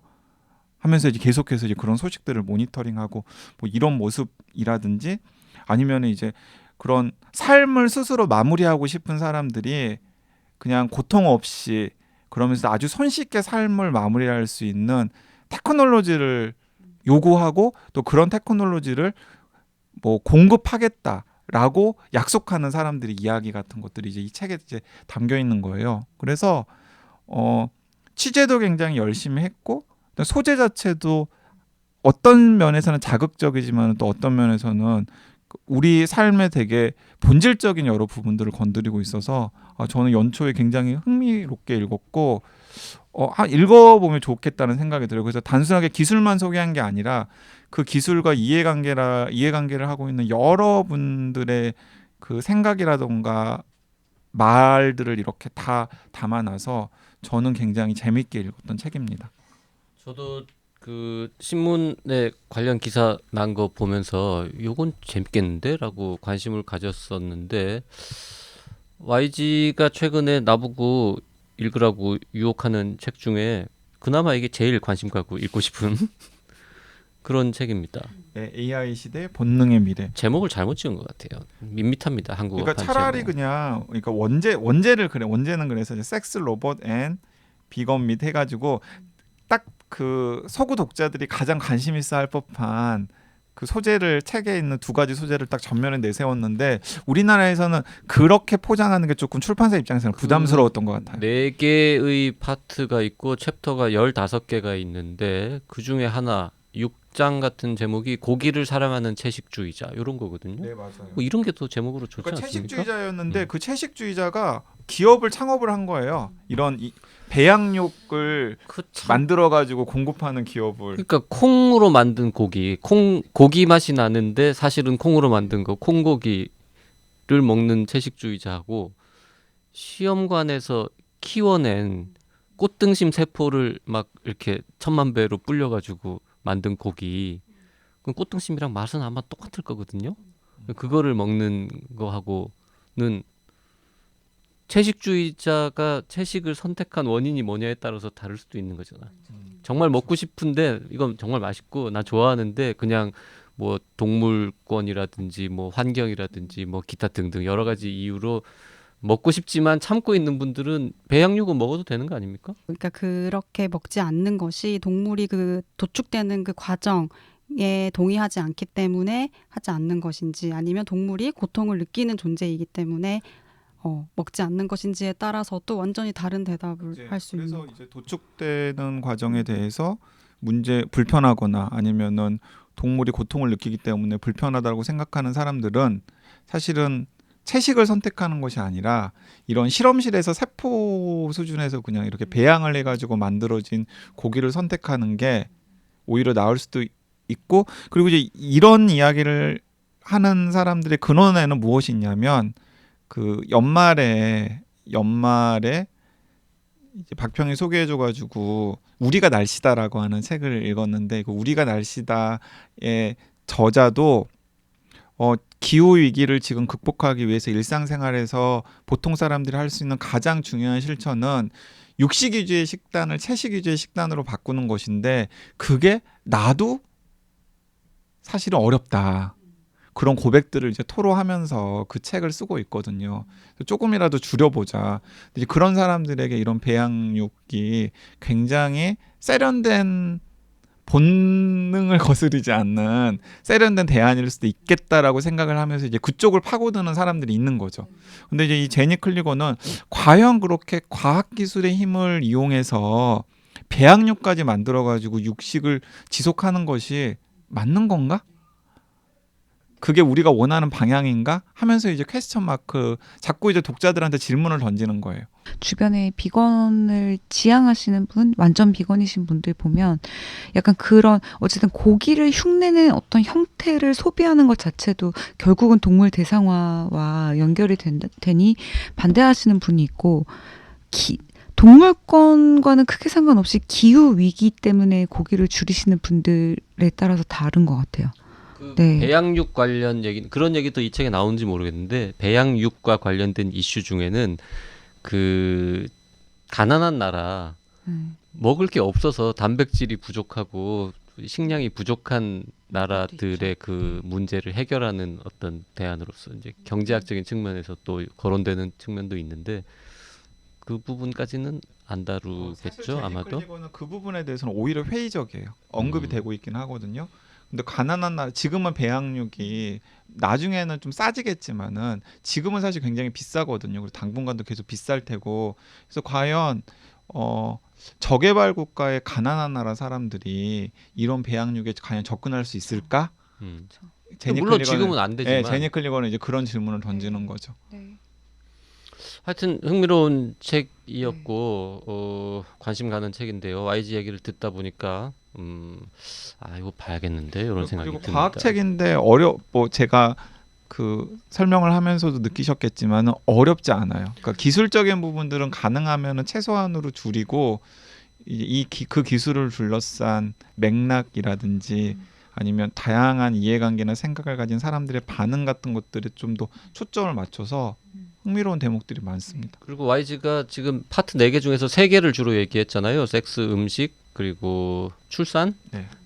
하면서 이제 계속해서 이제 그런 소식들을 모니터링하고 뭐 이런 모습이라든지 아니면 이제 그런 삶을 스스로 마무리하고 싶은 사람들이 그냥 고통 없이 그러면서 아주 손쉽게 삶을 마무리할 수 있는 테크놀로지를 요구하고 또 그런 테크놀로지를 뭐 공급하겠다라고 약속하는 사람들의 이야기 같은 것들이 이제 이 책에 이제 담겨 있는 거예요. 그래서 취재도 굉장히 열심히 했고 소재 자체도 어떤 면에서는 자극적이지만 또 어떤 면에서는 우리 삶에 되게 본질적인 여러 부분들을 건드리고 있어서 저는 연초에 굉장히 흥미롭게 읽었고 읽어보면 좋겠다는 생각이 들어요. 그래서 단순하게 기술만 소개한 게 아니라 그 기술과 이해관계를 하고 있는 여러분들의 그 생각이라던가 말들을 이렇게 다 담아놔서 저는 굉장히 재밌게 읽었던 책입니다. 저도 그 신문에 관련 기사 난 거 보면서 요건 재밌겠는데라고 관심을 가졌었는데 YG가 최근에 나보고 읽으라고 유혹하는 책 중에 그나마 이게 제일 관심 갖고 읽고 싶은 그런 책입니다. 네, AI 시대 본능의 미래. 제목을 잘못 지은 것 같아요. 밋밋합니다. 한국어. 그러니까 차라리 그냥 원제를 그래. 원제는 그래서 이제 섹스 로봇 앤 비건 밋 해가지고 딱 그 서구 독자들이 가장 관심 있어 할 법한 그 소재를 책에 있는 두 가지 소재를 딱 전면에 내세웠는데 우리나라에서는 그렇게 포장하는 게 조금 출판사 입장에서는 부담스러웠던 것 같아요. 4개의 파트가 있고 챕터가 15개가 있는데 그중에 하나 6장 같은 제목이 고기를 사랑하는 채식주의자 이런 거거든요. 네, 맞아요. 뭐 이런 게 또 제목으로 좋지 그러니까 않습니까? 채식주의자였는데 그 채식주의자가 기업을 창업을 한 거예요. 이런 배양육을 만들어 가지고 공급하는 기업을. 그러니까 콩으로 만든 고기 맛이 나는데 사실은 콩으로 만든 거 콩고기를 먹는 채식주의자하고 시험관에서 키워낸 꽃등심 세포를 막 이렇게 1000만 배로 불려가지고 만든 고기, 그 꽃등심이랑 맛은 아마 똑같을 거거든요. 그거를 먹는 거하고는 채식주의자가 채식을 선택한 원인이 뭐냐에 따라서 다를 수도 있는 거잖아. 정말 먹고 싶은데 이건 정말 맛있고 나 좋아하는데 그냥 뭐 동물권이라든지 뭐 환경이라든지 뭐 기타 등등 여러 가지 이유로 먹고 싶지만 참고 있는 분들은 배양육은 먹어도 되는 거 아닙니까? 그러니까 그렇게 먹지 않는 것이 동물이 그 도축되는 그 과정에 동의하지 않기 때문에 하지 않는 것인지 아니면 동물이 고통을 느끼는 존재이기 때문에 먹지 않는 것인지에 따라서 또 완전히 다른 대답을 할 수 있는 그래서 거. 이제 도축되는 과정에 대해서 불편하거나 아니면은 동물이 고통을 느끼기 때문에 불편하다고 생각하는 사람들은 사실은 채식을 선택하는 것이 아니라 이런 실험실에서 세포 수준에서 그냥 이렇게 배양을 해가지고 만들어진 고기를 선택하는 게 오히려 나을 수도 있고, 그리고 이제 이런 이야기를 하는 사람들의 근원에는 무엇이 있냐면 그 연말에 이제 박평이 소개해줘가지고 우리가 날씨다라고 하는 책을 읽었는데 그 우리가 날씨다의 저자도 기후 위기를 지금 극복하기 위해서 일상생활에서 보통 사람들이 할 수 있는 가장 중요한 실천은 육식 위주의 식단을 채식 위주의 식단으로 바꾸는 것인데 그게 나도 사실은 어렵다. 그런 고백들을 이제 토로하면서 그 책을 쓰고 있거든요. 조금이라도 줄여보자. 이제 그런 사람들에게 이런 배양육이 굉장히 세련된 본능을 거스르지 않는 세련된 대안일 수도 있겠다라고 생각을 하면서 이제 그쪽을 파고드는 사람들이 있는 거죠. 근데 이제 이 제니 클리거는 과연 그렇게 과학기술의 힘을 이용해서 배양육까지 만들어가지고 육식을 지속하는 것이 맞는 건가? 그게 우리가 원하는 방향인가? 하면서 이제 퀘스천 마크 자꾸 이제 독자들한테 질문을 던지는 거예요. 주변에 비건을 지향하시는 분, 완전 비건이신 분들 보면 약간 그런 어쨌든 고기를 흉내낸 어떤 형태를 소비하는 것 자체도 결국은 동물 대상화와 연결이 되니 반대하시는 분이 있고 동물권과는 크게 상관없이 기후 위기 때문에 고기를 줄이시는 분들에 따라서 다른 것 같아요. 네. 배양육 관련 얘기 그런 얘기도 이 책에 나오는지 모르겠는데 배양육과 관련된 이슈 중에는 그 가난한 나라 먹을 게 없어서 단백질이 부족하고 식량이 부족한 나라들의 그 문제를 해결하는 어떤 대안으로서 이제 경제학적인 측면에서 또 거론되는 측면도 있는데 그 부분까지는 안 다루겠죠 아마도. 이거는 그 부분에 대해서는 오히려 회의적이에요. 언급이 되고 있긴 하거든요. 근데 가난한 나라 지금은 배양육이 나중에는 좀 싸지겠지만은 지금은 사실 굉장히 비싸거든요. 그리고 당분간도 계속 비쌀 테고. 그래서 과연 저개발 국가의 가난한 나라 사람들이 이런 배양육에 과연 접근할 수 있을까? 물론 지금은 안 되지만. 제니 클리거는 이제 그런 질문을 던지는 거죠. 네. 하여튼 흥미로운 책이었고 관심 가는 책인데요. YG 얘기를 듣다 보니까 이거 봐야겠는데 이런 생각이 그리고 듭니다. 과학책인데 제가 그 설명을 하면서도 느끼셨겠지만 어렵지 않아요. 그러니까 기술적인 부분들은 가능하면은 최소한으로 줄이고 그 기술을 둘러싼 맥락이라든지 아니면 다양한 이해관계나 생각을 가진 사람들의 반응 같은 것들에 좀 더 초점을 맞춰서 흥미로운 대목들이 많습니다. 그리고 YG가 지금 파트 4개 중에서 3개를 주로 얘기했잖아요. 섹스, 음식, 그리고 출산.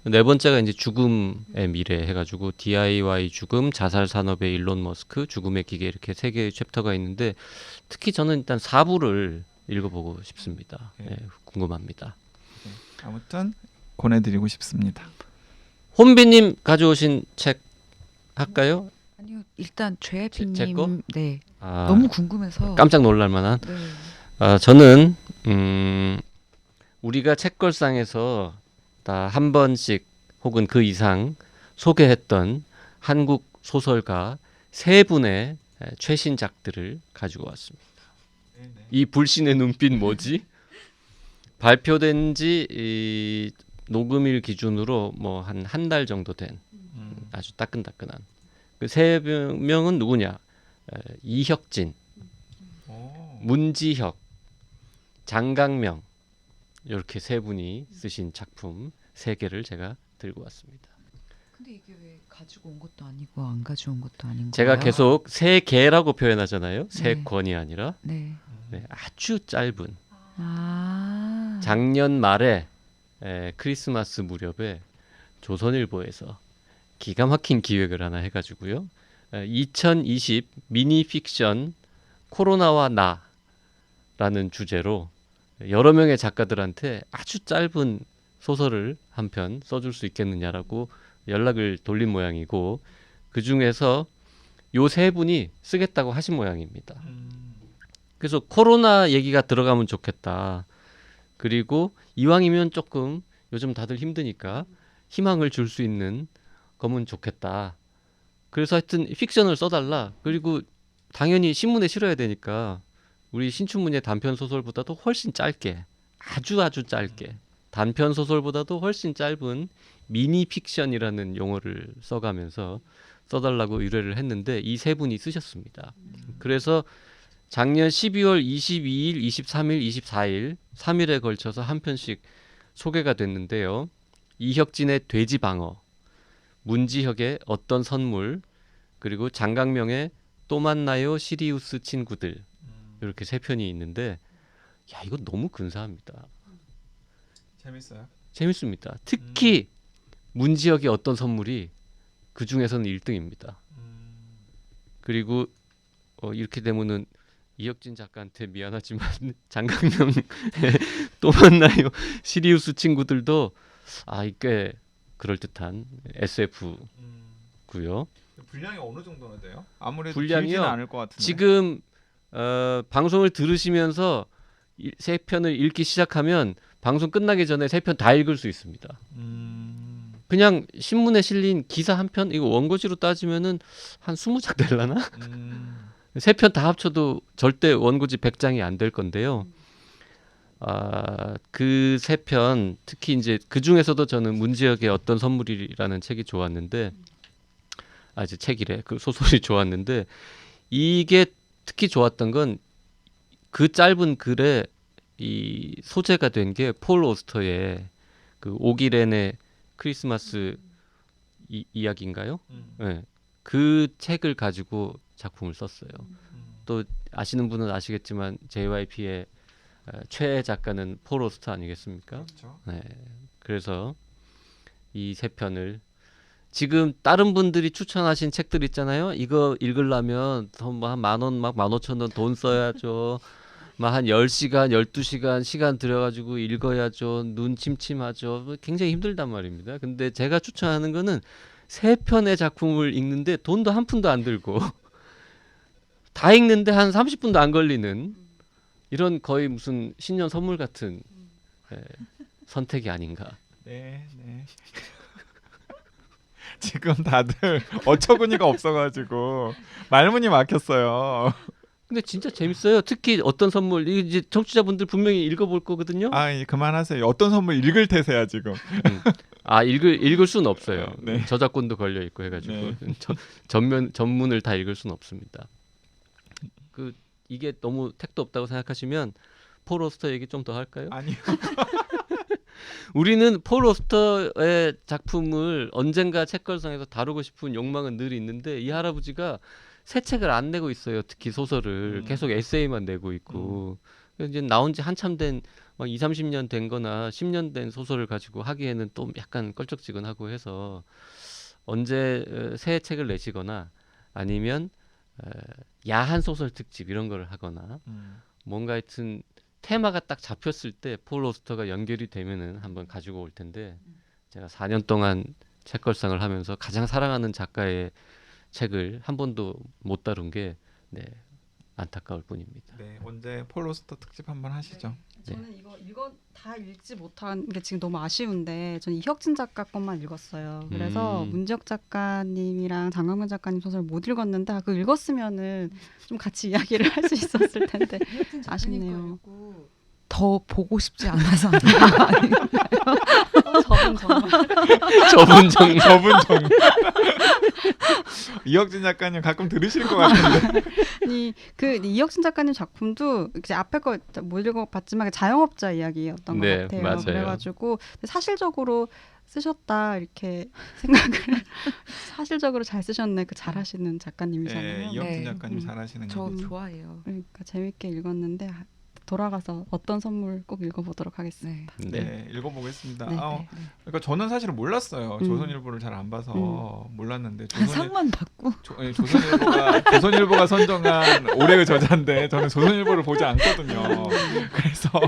네 번째가 이제 죽음의 미래 해가지고 DIY 죽음, 자살 산업의 일론 머스크, 죽음의 기계 이렇게 3개의 챕터가 있는데 특히 저는 일단 4부를 읽어보고 싶습니다. 네, 궁금합니다. 아무튼 권해드리고 싶습니다. 혼비님 가져오신 책 할까요? 아니요, 일단 제 거? 죄해피님 네 너무 궁금해서 깜짝 놀랄만한. 네. 저는 우리가 책걸상에서 다 한 번씩 혹은 그 이상 소개했던 한국 소설가 3분의 최신작들을 가지고 왔습니다. 이 불신의 눈빛 뭐지? 발표된 지 녹음일 기준으로 뭐 한 달 정도 된 아주 따끈따끈한 그 3명은 누구냐? 이혁진, 문지혁, 장강명 이렇게 3분이 쓰신 작품 3개를 제가 들고 왔습니다. 근데 이게 왜 가지고 온 것도 아니고 안 가져온 것도 아닌 제가 거예요? 계속 3개라고 표현하잖아요. 네. 3권이 아니라 네. 아주 짧은 작년 작년 말에 크리스마스 무렵에 조선일보에서 기가 막힌 기획을 하나 해가지고요. 2020 미니 픽션 코로나와 나라는 주제로 여러 명의 작가들한테 아주 짧은 소설을 한 편 써줄 수 있겠느냐라고 연락을 돌린 모양이고 그 중에서 요 3분이 쓰겠다고 하신 모양입니다. 그래서 코로나 얘기가 들어가면 좋겠다. 그리고 이왕이면 조금 요즘 다들 힘드니까 희망을 줄 수 있는 거면 좋겠다. 그래서 하여튼 픽션을 써달라. 그리고 당연히 신문에 실어야 되니까 우리 신춘문예 단편 소설보다도 훨씬 짧게 아주 짧게 단편 소설보다도 훨씬 짧은 미니 픽션이라는 용어를 써가면서 써달라고 의뢰를 했는데 이 3분이 쓰셨습니다. 그래서 작년 12월 22일, 23일, 24일 3일에 걸쳐서 한 편씩 소개가 됐는데요. 이혁진의 돼지방어, 문지혁의 어떤 선물, 그리고 장강명의 또 만나요 시리우스 친구들, 이렇게 세 편이 있는데 야 이거 너무 근사합니다. 재밌어요. 재밌습니다. 특히 문지혁의 어떤 선물이 그 중에서는 1등입니다. 그리고 이렇게 되면은 이혁진 작가한테 미안하지만 장강명 또 만나요 시리우스 친구들도 꽤 그럴듯한 SF고요. 분량이 어느 정도나 돼요? 아무래도 분량이요? 길지는 않을 것 같은데. 지금 방송을 들으시면서 세 편을 읽기 시작하면 방송 끝나기 전에 세 편 다 읽을 수 있습니다. 그냥 신문에 실린 기사 한 편, 이거 원고지로 따지면은 한 20장 될라나? 세 편 다 합쳐도 절대 원고지 100장이 안 될 건데요. 그 세 편, 특히 이제 그 중에서도 저는 문지혁의 어떤 선물이라는 책이 좋았는데, 이제 책이래, 그 소설이 좋았는데, 이게 특히 좋았던 건 그 짧은 글에 이 소재가 된 게 폴 오스터의 그 오기렌의 크리스마스 이야기인가요? 네. 그 책을 가지고 작품을 썼어요. 또 아시는 분은 아시겠지만 JYP의 최애 작가는 폴 오스터 아니겠습니까? 그렇죠. 네. 그래서 이 세 편을 지금 다른 분들이 추천하신 책들 있잖아요. 이거 읽으려면 한 10,000원, 막 15,000원 돈 써야죠. 막 한 10시간, 12시간 시간 들여가지고 읽어야죠. 눈 침침하죠. 굉장히 힘들단 말입니다. 근데 제가 추천하는 거는 세 편의 작품을 읽는데 돈도 한 푼도 안 들고 다 읽는데 한 30분도 안 걸리는 이런 거의 무슨 신년 선물 같은 선택이 아닌가. 네. 지금 다들 어처구니가 없어가지고 말문이 막혔어요. 근데 진짜 재밌어요. 특히 어떤 선물, 이제 청취자분들 분명히 읽어볼 거거든요. 이제 그만하세요. 어떤 선물 읽을 테세요 지금. 읽을 수는 없어요. 네. 저작권도 걸려 있고 해가지고 네. 전문을 다 읽을 수는 없습니다. 이게 너무 택도 없다고 생각하시면 폴 오스터 얘기 좀 더 할까요? 아니요. 우리는 폴 오스터의 작품을 언젠가 책걸상에서 다루고 싶은 욕망은 늘 있는데 이 할아버지가 새 책을 안 내고 있어요. 특히 소설을 계속 에세이만 내고 있고 이제 나온 지 한참 된 막 2, 30년 된 거나 10년 된 소설을 가지고 하기에는 또 약간 껄쩍지근하고 해서 언제 새 책을 내시거나 아니면 야한 소설 특집 이런 걸 하거나 뭔가 하여튼 테마가 딱 잡혔을 때 폴 오스터가 연결이 되면은 한번 가지고 올 텐데 제가 4년 동안 책걸상을 하면서 가장 사랑하는 작가의 책을 한 번도 못 다룬 게 안타까울 뿐입니다. 네, 언제 폴 오스터 특집 한번 하시죠. 저는 이거 다 읽지 못한 게 지금 너무 아쉬운데 저는 이혁진 작가 것만 읽었어요. 그래서 문지혁 작가님이랑 장강명 작가님 소설 못 읽었는데 그거 읽었으면은 좀 같이 이야기를 할 수 있었을 텐데 아쉽네요. 더 보고 싶지 않아서 저분 정말 저분 정말 이혁진 작가님 가끔 들으실 것 같은데. 이혁진 작가님 작품도 이제 앞에 거 못 읽어봤지만 자영업자 이야기였던 것 같아요. 맞아요. 그래가지고 사실적으로 쓰셨다 이렇게 생각을 사실적으로 잘 쓰셨네. 잘하시는 작가님이잖아요. 네, 이혁진 네. 작가님 잘하시는 저 얘기. 좋아해요. 그러니까 재밌게 읽었는데 돌아가서 어떤 선물 꼭 읽어보도록 하겠습니다. 네, 읽어보겠습니다. 네, 그러니까 저는 사실은 몰랐어요. 조선일보를 잘 안 봐서 몰랐는데 상만 받고 조선일보가 선정한 올해의 저자인데 저는 조선일보를 보지 않거든요. 그래서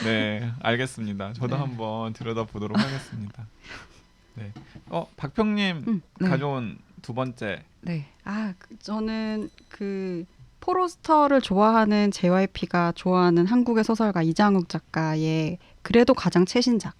네, 알겠습니다. 저도 한번 들여다보도록 하겠습니다. 네, 박평님 가져온 두 번째. 네. 저는 폴 오스터를 좋아하는 JYP가 좋아하는 한국의 소설가 이장욱 작가의 그래도 가장 최신작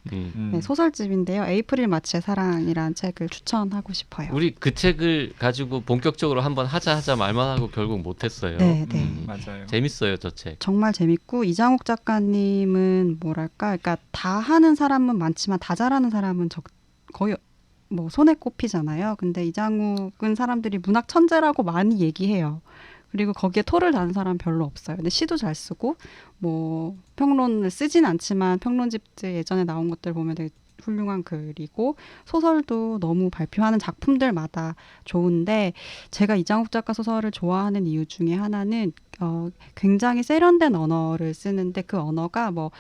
소설집인데요. 에이프릴 마치의 사랑이라는 책을 추천하고 싶어요. 우리 그 책을 가지고 본격적으로 한번 하자 말만 하고 결국 못했어요. 네. 맞아요. 재밌어요, 저 책. 정말 재밌고 이장욱 작가님은 그러니까 다 하는 사람은 많지만 다 잘하는 사람은 거의 손에 꼽히잖아요. 근데 이장욱은 사람들이 문학 천재라고 많이 얘기해요. 그리고 거기에 토를 다는 사람 별로 없어요. 근데 시도 잘 쓰고 뭐 평론을 쓰진 않지만 평론집들 예전에 나온 것들 보면 되게 훌륭한 글이고 소설도 너무 발표하는 작품들마다 좋은데 제가 이장욱 작가 소설을 좋아하는 이유 중에 하나는 굉장히 세련된 언어를 쓰는데 그 언어가 뭐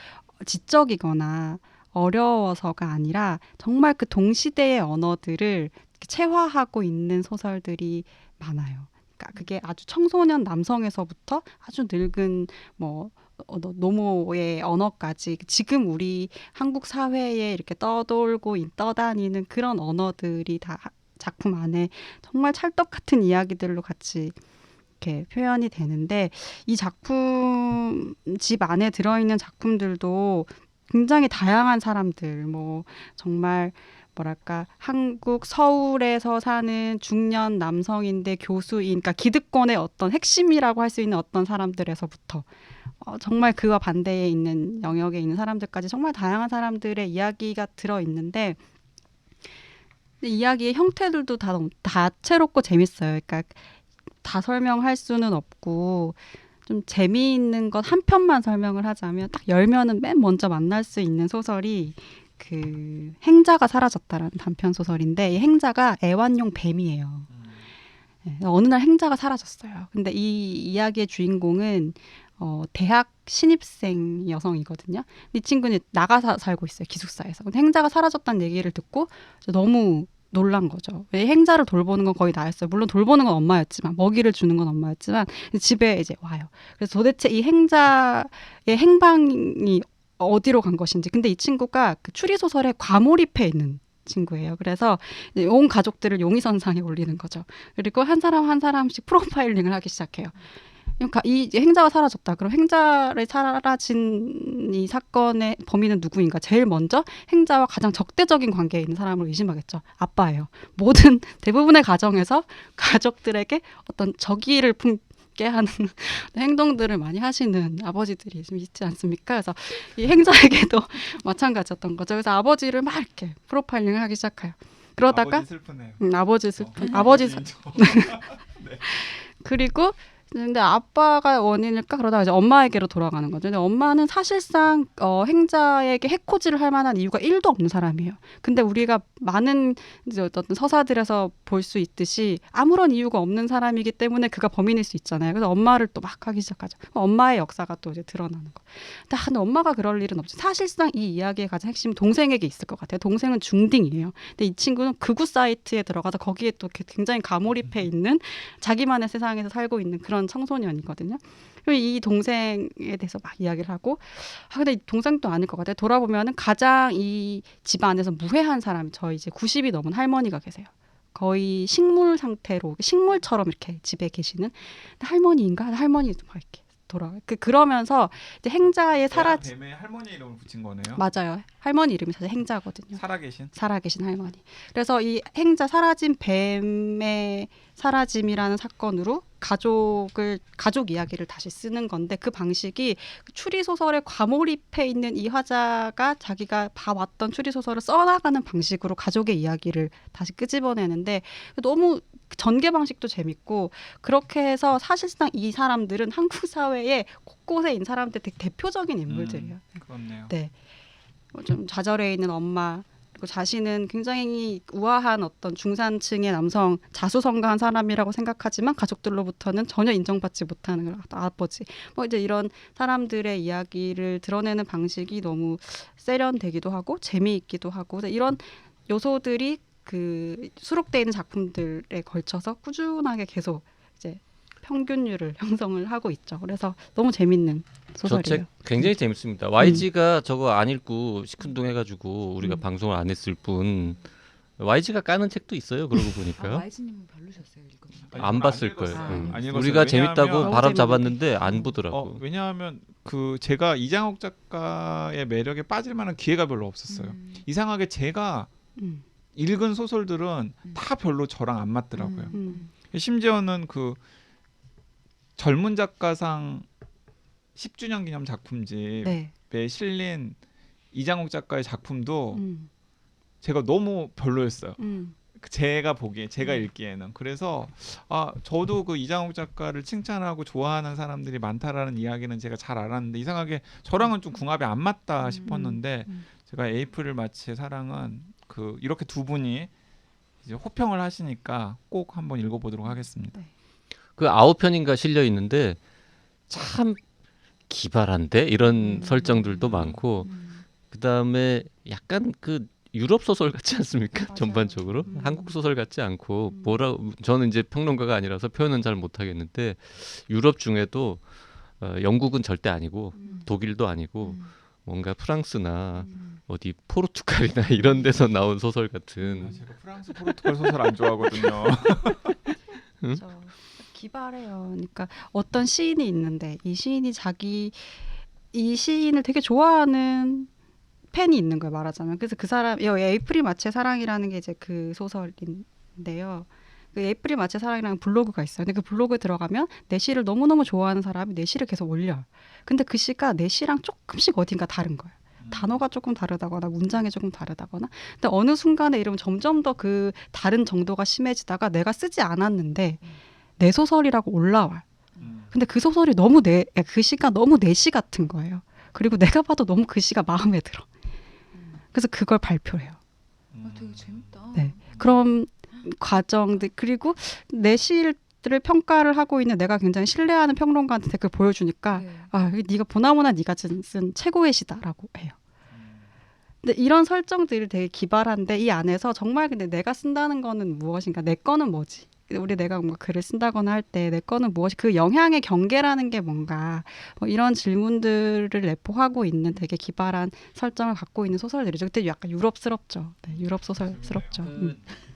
지적이거나 어려워서가 아니라 정말 그 동시대의 언어들을 체화하고 있는 소설들이 많아요. 그러니까 그게 아주 청소년 남성에서부터 아주 늙은 뭐 노모의 언어까지 지금 우리 한국 사회에 이렇게 떠다니는 그런 언어들이 다 작품 안에 정말 찰떡 같은 이야기들로 같이 이렇게 표현이 되는데 이 작품 집 안에 들어있는 작품들도 굉장히 다양한 사람들 뭐 정말 뭐랄까 한국 서울에서 사는 중년 남성인데 교수인 그러니까 기득권의 어떤 핵심이라고 할 수 있는 어떤 사람들에서부터 정말 그와 반대에 있는 영역에 있는 사람들까지 정말 다양한 사람들의 이야기가 들어있는데 이야기의 형태들도 다 다채롭고 재밌어요. 그러니까 다 설명할 수는 없고 좀 재미있는 것 한 편만 설명을 하자면 딱 열면은 맨 먼저 만날 수 있는 소설이 그 행자가 사라졌다라는 단편 소설인데 이 행자가 애완용 뱀이에요. 네, 어느 날 행자가 사라졌어요. 근데 이 이야기의 주인공은 대학 신입생 여성이거든요. 이 친구는 나가 살고 있어요. 기숙사에서. 근데 행자가 사라졌다는 얘기를 듣고 너무 놀란 거죠. 왜 행자를 돌보는 건 거의 나였어요. 물론 돌보는 건 엄마였지만 먹이를 주는 건 엄마였지만 집에 이제 와요. 그래서 도대체 이 행자의 행방이 어디로 간 것인지. 근데 이 친구가 그 추리소설에 과몰입해 있는 친구예요. 그래서 이제 온 가족들을 용의선상에 올리는 거죠. 그리고 한 사람 한 사람씩 프로파일링을 하기 시작해요. 이 행자가 사라졌다. 그럼 행자를 사라진 이 사건의 범인은 누구인가? 제일 먼저 행자와 가장 적대적인 관계에 있는 사람을 의심하겠죠. 아빠예요. 대부분의 가정에서 가족들에게 어떤 적의를 품게 하는 행동들을 많이 하시는 아버지들이 좀 있지 않습니까? 그래서 이 행자에게도 마찬가지였던 거죠. 그래서 아버지를 막 이렇게 프로파일링을 하기 시작해요. 그러다가 아버지 슬프네요. 아버지 슬픈 아버지 네. 그리고 근데 아빠가 원인일까 그러다가 이제 엄마에게로 돌아가는 거죠. 근데 엄마는 사실상 행자에게 해코지를 할 만한 이유가 1도 없는 사람이에요. 근데 우리가 많은 이제 어떤 서사들에서 볼 수 있듯이 아무런 이유가 없는 사람이기 때문에 그가 범인일 수 있잖아요. 그래서 엄마를 또 막 하기 시작하죠. 엄마의 역사가 또 이제 드러나는 거. 근데 엄마가 그럴 일은 없죠. 사실상 이 이야기의 가장 핵심은 동생에게 있을 것 같아요. 동생은 중딩이에요. 근데 이 친구는 극우 사이트에 들어가서 거기에 또 굉장히 가몰입해 있는 자기만의 세상에서 살고 있는 그런 청소년이거든요. 이 동생에 대해서 막 이야기를 하고 근데 이 동생도 아닐 것 같아요. 돌아보면은 가장 이 집안에서 무해한 사람이 저희 이제 90이 넘은 할머니가 계세요. 거의 식물 상태로 식물처럼 이렇게 집에 계시는 할머니인가? 할머니도 막 이렇게 돌아가요. 그러면서 이제 행자의 뱀에 할머니 이름을 붙인 거네요. 맞아요. 할머니 이름이 사실 행자거든요. 살아계신 할머니. 그래서 이 행자 사라진 뱀의 사라짐이라는 사건으로 가족 이야기를 다시 쓰는 건데 그 방식이 추리 소설에 과몰입해 있는 이 화자가 자기가 봐왔던 추리 소설을 써나가는 방식으로 가족의 이야기를 다시 끄집어내는데 너무 전개 방식도 재밌고 그렇게 해서 사실상 이 사람들은 한국 사회에 곳곳에 있는 사람들 되게 대표적인 인물들이에요. 그렇네요. 네, 좀 좌절해 있는 엄마 그리고 자신은 굉장히 우아한 어떤 중산층의 남성 자수성가한 사람이라고 생각하지만 가족들로부터는 전혀 인정받지 못하는 아버지 뭐 이제 이런 사람들의 이야기를 드러내는 방식이 너무 세련되기도 하고 재미있기도 하고 이런 요소들이 그 수록되어 있는 작품들에 걸쳐서 꾸준하게 계속 이제 평균율을 형성을 하고 있죠. 그래서 너무 재밌는 소설이에요. 저 책 굉장히 재밌습니다. YG가 저거 안 읽고 시큰둥해가지고 우리가 방송을 안 했을 뿐 YG가 까는 책도 있어요. 그러고 보니까 YG님은 별로셨어요 읽으면. 안 봤을 거예요. 안 읽었어요. 우리가 재밌다고 왜냐하면 바람 잡았는데 안 보더라고. 왜냐하면 그 제가 이장욱 작가의 매력에 빠질 만한 기회가 별로 없었어요. 이상하게 제가 읽은 소설들은 다 별로 저랑 안 맞더라고요. 심지어는 그 젊은 작가상 10주년 기념 작품집에 실린 이장욱 작가의 작품도 제가 너무 별로였어요. 제가 보기에 제가 읽기에는 그래서 저도 그 이장욱 작가를 칭찬하고 좋아하는 사람들이 많다라는 이야기는 제가 잘 알았는데 이상하게 저랑은 좀 궁합이 안 맞다 싶었는데 제가 에이프릴 마치의 사랑은 그 이렇게 두 분이 이제 호평을 하시니까 꼭 한번 읽어보도록 하겠습니다. 그 9편인가 실려 있는데 참 기발한데 이런 설정들도 많고 그다음에 약간 그 유럽 소설 같지 않습니까? 맞아요. 전반적으로 한국 소설 같지 않고 저는 이제 평론가가 아니라서 표현은 잘 못하겠는데 유럽 중에도 영국은 절대 아니고 독일도 아니고 뭔가 프랑스나 어디 포르투갈이나 이런 데서 나온 소설 같은 제가 프랑스 포르투갈 소설 안 좋아하거든요. 그렇죠. 기발해요. 그러니까 어떤 시인이 있는데 이 시인이 이 시인을 되게 좋아하는 팬이 있는 거예요, 말하자면. 그래서 그 사람 에이프릴 마치의 사랑이라는 게 이제 그 소설인데요. 그 에이프릴 마치의 사랑이라는 블로그가 있어요. 근데 그 블로그에 들어가면 내 시를 너무너무 좋아하는 사람이 내 시를 계속 올려요. 근데 그 시가 내 시랑 조금씩 어딘가 다른 거예요. 단어가 조금 다르다거나 문장이 조금 다르다거나. 근데 어느 순간에 이러면 점점 더 그 다른 정도가 심해지다가 내가 쓰지 않았는데 내 소설이라고 올라와요. 근데 그 소설이 너무 그 시가 너무 내 시 같은 거예요. 그리고 내가 봐도 너무 그 시가 마음에 들어. 그래서 그걸 발표를 해요. 되게 재밌다. 네. 그런 과정들 그리고 내 시들을 평가를 하고 있는 내가 굉장히 신뢰하는 평론가한테 댓글 보여주니까 네가 보나마나 네가 쓴 최고의 시다라고 해요. 근데 이런 설정들이 되게 기발한데 이 안에서 정말 근데 내가 쓴다는 거는 무엇인가? 내 거는 뭐지? 내가 뭔가 글을 쓴다거나 할 때 내 거는 무엇이 그 영향의 경계라는 게 뭔가 이런 질문들을 내포하고 있는 되게 기발한 설정을 갖고 있는 소설들이죠. 그때 약간 유럽스럽죠. 네, 유럽 소설스럽죠.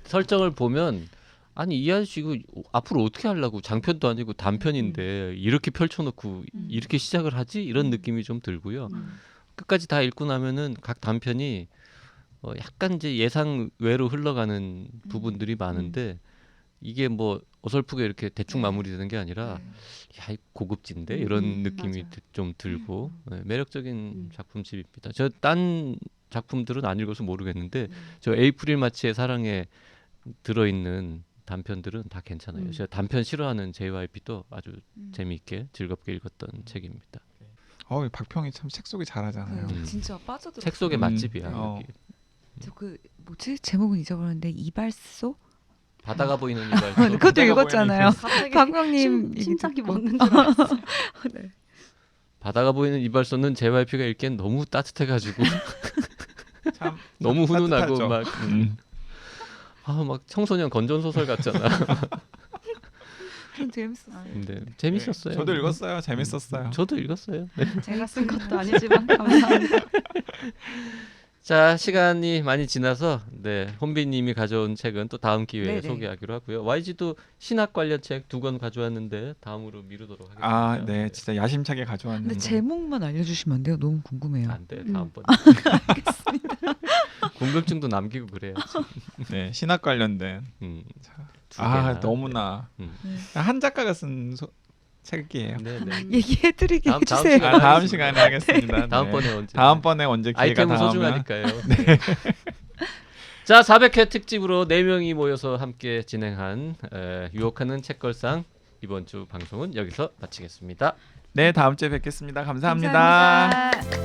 설정을 보면 아니 이 아저씨 이거 앞으로 어떻게 하려고 장편도 아니고 단편인데 이렇게 펼쳐놓고 이렇게 시작을 하지? 이런 느낌이 좀 들고요. 끝까지 다 읽고 나면은 각 단편이 약간 이제 예상 외로 흘러가는 부분들이 많은데 이게 뭐 어설프게 이렇게 대충 마무리되는 게 아니라 야, 이 고급진데 이런 느낌이 맞아요. 좀 들고 매력적인 작품집입니다. 저 딴 작품들은 안 읽어서 모르겠는데 저 에이프릴 마치의 사랑에 들어있는 단편들은 다 괜찮아요. 제가 단편 싫어하는 JYP도 아주 재미있게 즐겁게 읽었던 책입니다. 박평이 참 책 소개 잘하잖아요. 진짜 빠져들어. 책 속의 맛집이야. 어. 여기. 그 뭐지? 제목은 잊어버렸는데 이발소? 바다가 보이는 이발소. 그것도 바다가 읽었잖아요. 갑자기 박명님 심장이 멎는 줄 알았어. 네. 바다가 보이는 이발소는 JYP가 읽기엔 너무 따뜻해가지고 참 너무 훈훈하고 따뜻하죠. 막 청소년 건전 소설 같잖아. 좀 재밌었어요. 근데 재밌었어요. 네, 저도 읽었어요. 재밌었어요. 저도 읽었어요. 네. 제가 쓴 것도 아니지만 감사합니다. 자, 시간이 많이 지나서 혼비님이 가져온 책은 또 다음 기회에 네네. 소개하기로 하고요. YG도 신학 관련 책 2권 가져왔는데 다음으로 미루도록 하겠습니다. 네, 진짜 야심차게 가져왔는데. 근데 제목만 알려주시면 안 돼요? 너무 궁금해요. 안 돼. 다음번에. 궁금증도 남기고 그래야지. 네, 신학 관련된. 두 개나. 너무나 한 작가가 쓴 책이에요. 네네. 얘기해드리게 다음 해주세요. 시간에 다음 시간에 하겠습니다. 네. 다음번에 언제 기회가 아이템은 닿으면. 소중하니까요. 네. 자, 400회 특집으로 4명이 모여서 함께 진행한 유혹하는 책걸상 이번 주 방송은 여기서 마치겠습니다. 네, 다음 주에 뵙겠습니다. 감사합니다. 감사합니다.